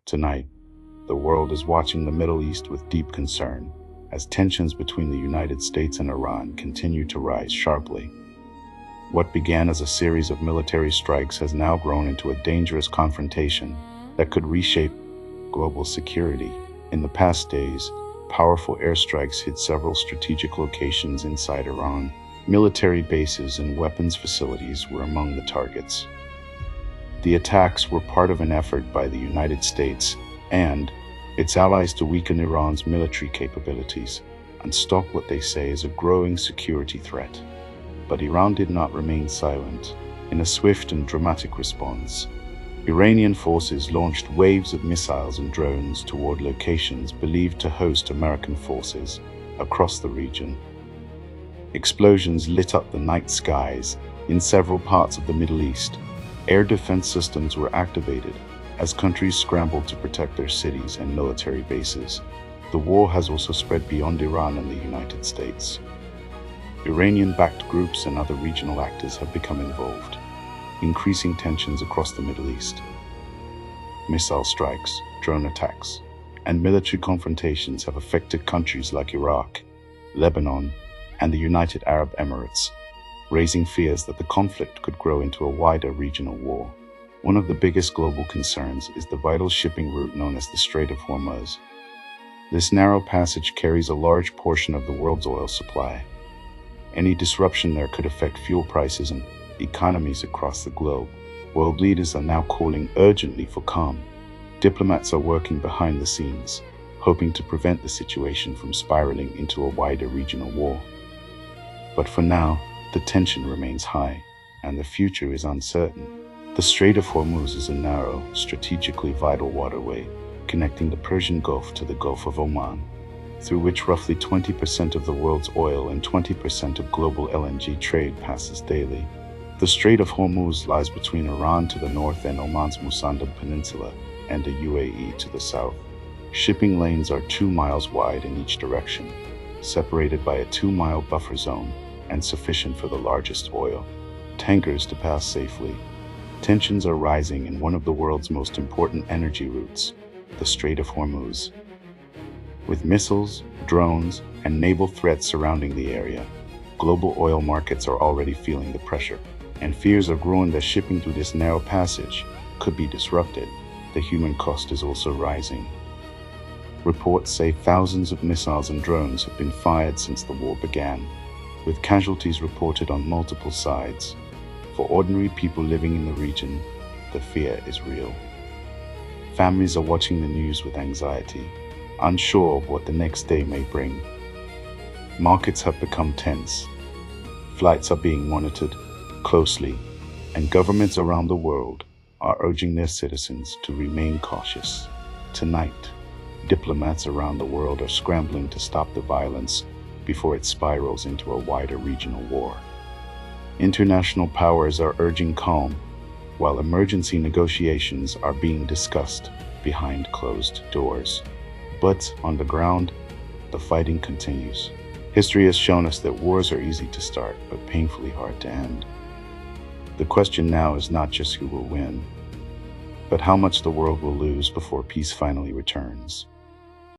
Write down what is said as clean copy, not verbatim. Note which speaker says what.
Speaker 1: Tonight, the world is watching the Middle East with deep concern as tensions between the United States and Iran continue to rise sharply. What began as a series of military strikes has now grown into a dangerous confrontation that could reshape global security. In the past days, powerful airstrikes hit several strategic locations inside Iran. Military bases and weapons facilities were among the targets. The attacks were part of an effort by the United States and its allies to weaken Iran's military capabilities and stop what they say is a growing security threat. But Iran did not remain silent. In a swift and dramatic response, Iranian forces launched waves of missiles and drones toward locations believed to host American forces across the region. Explosions lit up the night skies in several parts of the Middle East. Air defense systems were activated as countries scrambled to protect their cities and military bases. The war has also spread beyond Iran and the United States. Iranian-backed groups and other regional actors have become involved, increasing tensions across the Middle East. Missile strikes, drone attacks, and military confrontations have affected countries like Iraq, Lebanon, and the United Arab Emirates, raising fears that the conflict could grow into a wider regional war. One of the biggest global concerns is the vital shipping route known as the Strait of Hormuz. This narrow passage carries a large portion of the world's oil supply. Any disruption there could affect fuel prices and economies across the globe. World leaders are now calling urgently for calm. Diplomats are working behind the scenes, hoping to prevent the situation from spiraling into a wider regional war. But for now, the tension remains high, and the future is uncertain. The Strait of Hormuz is a narrow, strategically vital waterway connecting the Persian Gulf to the Gulf of Oman, through which roughly 20% of the world's oil and 20% of global LNG trade passes daily. The Strait of Hormuz lies between Iran to the north and Oman's Musandab Peninsula and the UAE to the south. Shipping lanes are 2 miles wide in each direction, separated by a 2-mile buffer zone and sufficient for the largest oil tankers to pass safely. Tensions are rising in one of the world's most important energy routes, the Strait of Hormuz. With missiles, drones, and naval threats surrounding the area, global oil markets are already feeling the pressure, and fears are growing that shipping through this narrow passage could be disrupted. The human cost is also rising. Reports say thousands of missiles and drones have been fired since the war began, with casualties reported on multiple sides. For ordinary people living in the region, the fear is real. Families are watching the news with anxiety, unsure of what the next day may bring. Markets have become tense. Flights are being monitored closely, and governments around the world are urging their citizens to remain cautious. Tonight, diplomats around the world are scrambling to stop the violence before it spirals into a wider regional war. International powers are urging calm, while emergency negotiations are being discussed behind closed doors. But on the ground, the fighting continues. History has shown us that wars are easy to start, but painfully hard to end. The question now is not just who will win, but how much the world will lose before peace finally returns.